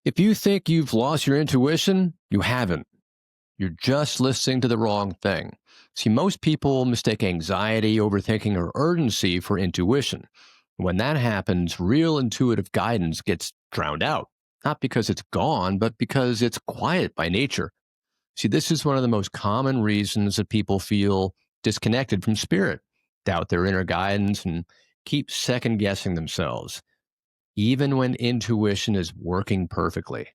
If you think you've lost your intuition, you haven't. You're just listening to the wrong thing. See, most people mistake anxiety, overthinking, or urgency for intuition. When that happens, real intuitive guidance gets drowned out, not because it's gone, but because it's quiet by nature. See, this is one of the most common reasons that people feel disconnected from spirit, doubt their inner guidance, and keep second guessing themselves, even when intuition is working perfectly.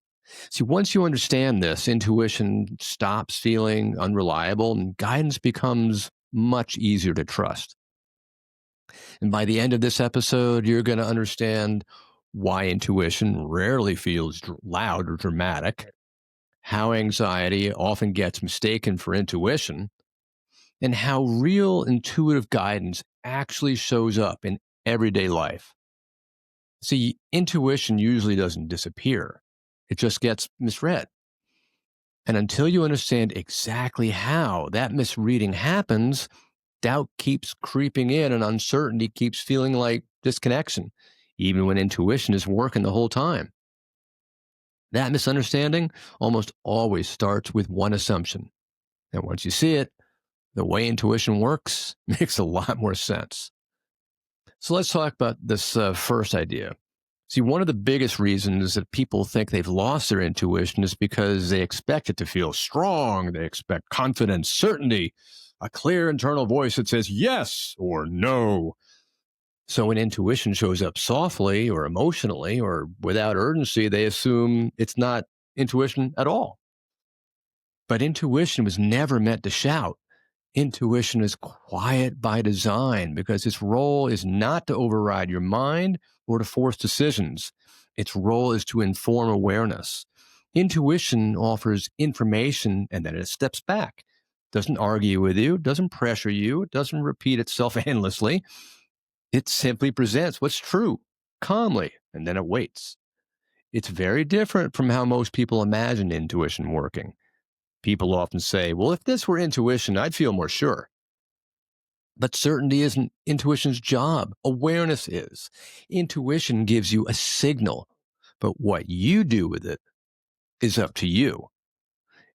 See, once you understand this, intuition stops feeling unreliable and guidance becomes much easier to trust. And by the end of this episode, you're going to understand why intuition rarely feels loud or dramatic, how anxiety often gets mistaken for intuition, and how real intuitive guidance actually shows up in everyday life. See, intuition usually doesn't disappear, it just gets misread. And until you understand exactly how that misreading happens, doubt keeps creeping in and uncertainty keeps feeling like disconnection, even when intuition is working the whole time. That misunderstanding almost always starts with one assumption. And once you see it, the way intuition works makes a lot more sense. So let's talk about this first idea. See, one of the biggest reasons that people think they've lost their intuition is because they expect it to feel strong. They expect confidence, certainty, a clear internal voice that says yes or no. So when intuition shows up softly or emotionally or without urgency, they assume it's not intuition at all. But intuition was never meant to shout. Intuition is quiet by design because its role is not to override your mind or to force decisions. Its role is to inform awareness. Intuition offers information and then it steps back. Doesn't argue with you, doesn't pressure you, doesn't repeat itself endlessly. It simply presents what's true calmly and then it waits. It's very different from how most people imagine intuition working. People often say, well, if this were intuition, I'd feel more sure. But certainty isn't intuition's job. Awareness is. Intuition gives you a signal, but what you do with it is up to you.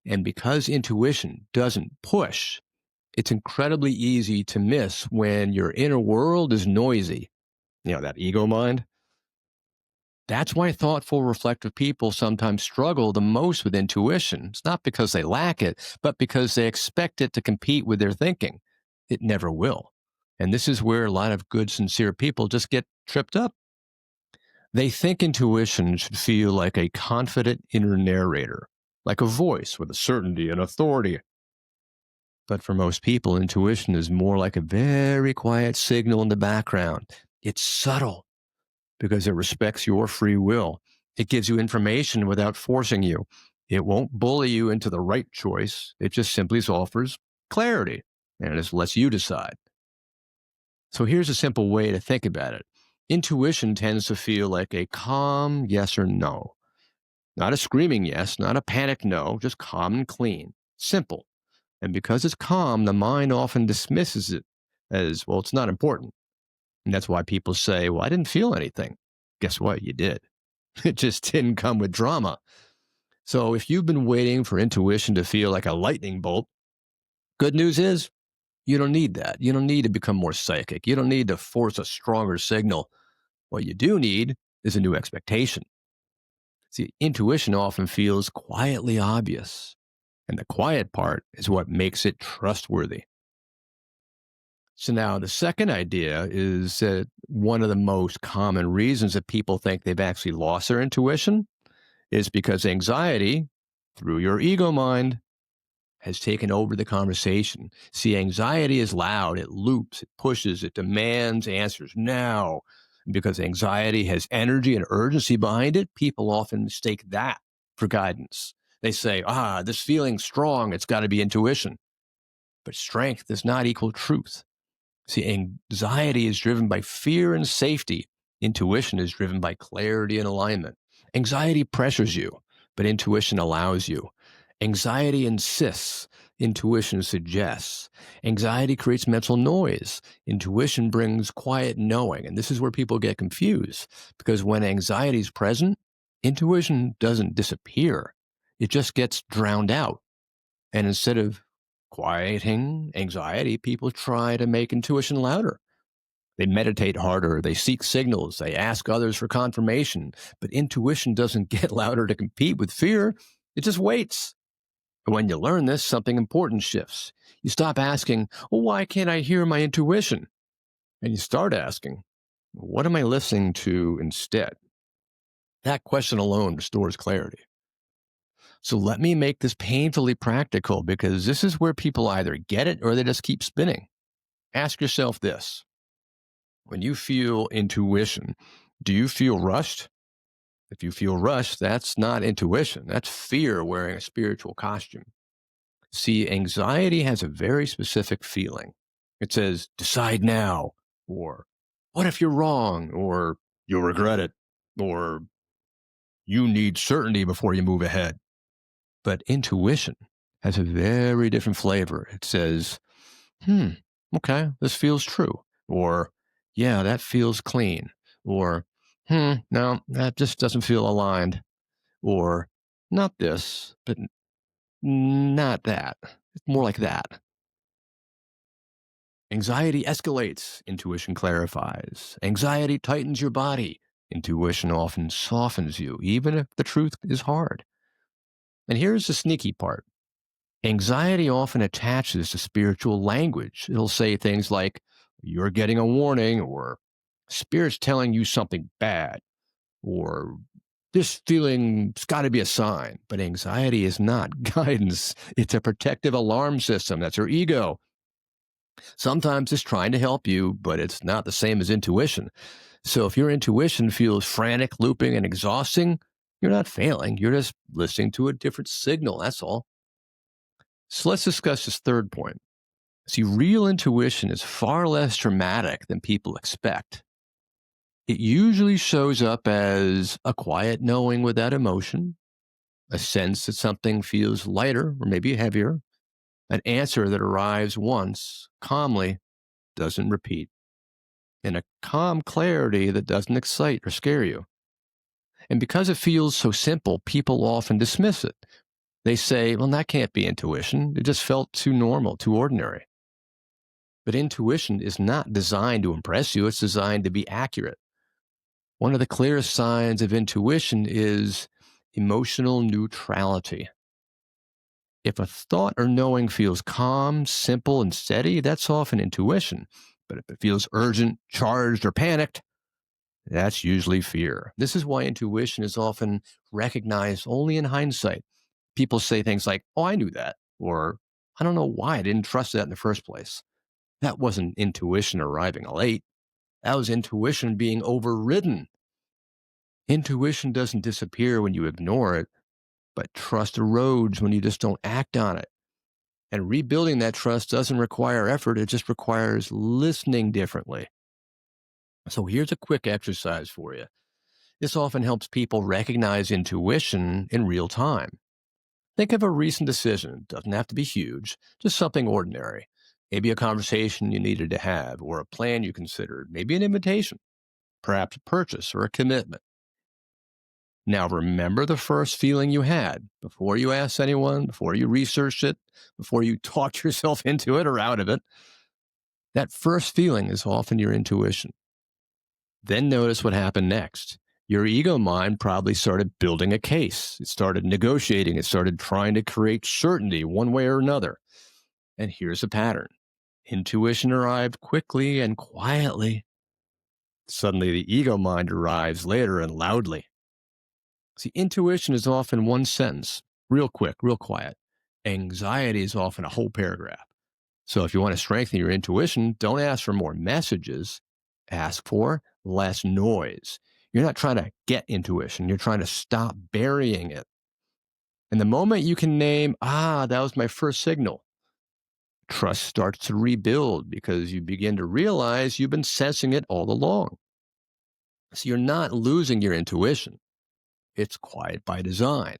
And because intuition doesn't push, it's incredibly easy to miss when your inner world is noisy. That ego mind. That's why thoughtful, reflective people sometimes struggle the most with intuition. It's not because they lack it, but because they expect it to compete with their thinking. It never will. And this is where a lot of good, sincere people just get tripped up. They think intuition should feel like a confident inner narrator, like a voice with a certainty and authority. But for most people, intuition is more like a very quiet signal in the background. It's subtle because it respects your free will. It gives you information without forcing you. It won't bully you into the right choice. It just simply offers clarity and it just lets you decide. So here's a simple way to think about it. Intuition tends to feel like a calm yes or no. Not a screaming yes, not a panicked no, just calm and clean. Simple. And because it's calm, the mind often dismisses it as, well, it's not important. And that's why people say, well, I didn't feel anything. Guess what? You did. It just didn't come with drama. So if you've been waiting for intuition to feel like a lightning bolt, good news is you don't need that. You don't need to become more psychic. You don't need to force a stronger signal. What you do need is a new expectation. See, intuition often feels quietly obvious, and the quiet part is what makes it trustworthy. So now the second idea is that one of the most common reasons that people think they've actually lost their intuition is because anxiety, through your ego mind, has taken over the conversation. See, anxiety is loud, it loops, it pushes, it demands answers now. Because anxiety has energy and urgency behind it, people often mistake that for guidance. They say, this feeling's strong, it's got to be intuition. But strength does not equal truth. See, anxiety is driven by fear and safety. Intuition is driven by clarity and alignment. Anxiety pressures you, but intuition allows you. Anxiety insists. Intuition suggests. Anxiety creates mental noise. Intuition brings quiet knowing. And this is where people get confused because when anxiety is present, Intuition doesn't disappear, it just gets drowned out. And instead of quieting anxiety, people try to make intuition louder. They meditate harder, they seek signals, they ask others for confirmation. But intuition doesn't get louder to compete with fear, it just waits. And when you learn this, something important shifts. You stop asking, well, why can't I hear my intuition? And you start asking, what am I listening to instead? That question alone restores clarity. So let me make this painfully practical because this is where people either get it or they just keep spinning. Ask yourself this: when you feel intuition, do you feel rushed? If you feel rushed, that's not intuition. That's fear wearing a spiritual costume. See, anxiety has a very specific feeling. It says, decide now, or what if you're wrong, or you'll regret it, or you need certainty before you move ahead. But intuition has a very different flavor. It says, hmm, okay, this feels true. Or, yeah, that feels clean. Or, no, that just doesn't feel aligned. Or, not this, but not that. It's more like that. Anxiety escalates, intuition clarifies. Anxiety tightens your body. Intuition often softens you, even if the truth is hard. And here's the sneaky part: anxiety often attaches to spiritual language. It'll say things like, you're getting a warning, or spirit's telling you something bad, or this feeling's got to be a sign. But anxiety is not guidance, it's a protective alarm system. That's your ego. Sometimes it's trying to help you, but it's not the same as intuition. So if your intuition feels frantic, looping, and exhausting, you're not failing. You're just listening to a different signal. That's all. So let's discuss this third point. See, real intuition is far less dramatic than people expect. It usually shows up as a quiet knowing without emotion, a sense that something feels lighter or maybe heavier, an answer that arrives once, calmly, doesn't repeat, and a calm clarity that doesn't excite or scare you. And because it feels so simple, people often dismiss it. They say, well, that can't be intuition. It just felt too normal, too ordinary. But intuition is not designed to impress you, it's designed to be accurate. One of the clearest signs of intuition is emotional neutrality. If a thought or knowing feels calm, simple, and steady, that's often intuition. But if it feels urgent, charged, or panicked, that's usually fear. This is why intuition is often recognized only in hindsight. People say things like, oh, I knew that, or I don't know why I didn't trust that in the first place. That wasn't intuition arriving late. That was intuition being overridden. Intuition doesn't disappear when you ignore it, but trust erodes when you just don't act on it. And rebuilding that trust doesn't require effort, it just requires listening differently. So here's a quick exercise for you. This often helps people recognize intuition in real time. Think of a recent decision. It doesn't have to be huge, just something ordinary. Maybe a conversation you needed to have, or a plan you considered, maybe an invitation, perhaps a purchase or a commitment. Now, remember the first feeling you had before you asked anyone, before you researched it, before you talked yourself into it or out of it. That first feeling is often your intuition. Then notice what happened next. Your ego mind probably started building a case. It started negotiating. It started trying to create certainty one way or another. And here's a pattern. Intuition arrived quickly and quietly. Suddenly, the ego mind arrives later and loudly. See, intuition is often one sentence, real quick, real quiet. Anxiety is often a whole paragraph. So if you want to strengthen your intuition, don't ask for more messages, ask for less noise. You're not trying to get intuition, you're trying to stop burying it. And the moment you can name, that was my first signal, trust starts to rebuild because you begin to realize you've been sensing it all along. So you're not losing your intuition. It's quiet by design,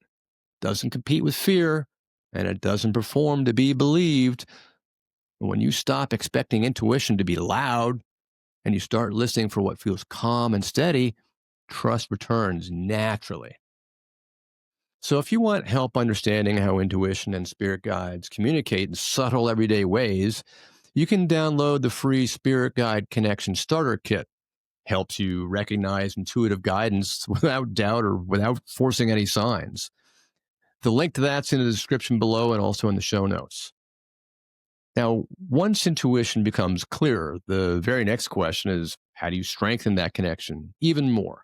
doesn't compete with fear, and it doesn't perform to be believed. When you stop expecting intuition to be loud and you start listening for what feels calm and steady, trust returns naturally. So, if you want help understanding how intuition and spirit guides communicate in subtle, everyday ways, you can download the free Spirit Guide Connection Starter Kit. Helps you recognize intuitive guidance without doubt or without forcing any signs. The link to that's in the description below and also in the show notes. Now, once intuition becomes clearer, the very next question is how do you strengthen that connection even more?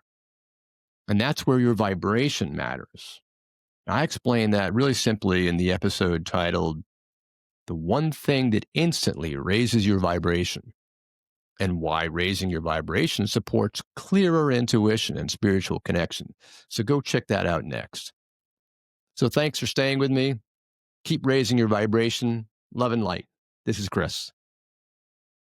And that's where your vibration matters. I explain that really simply in the episode titled The One Thing That Instantly Raises Your Vibration, and why raising your vibration supports clearer intuition and spiritual connection. So go check that out next. So thanks for staying with me. Keep raising your vibration. Love and light. This is Chris.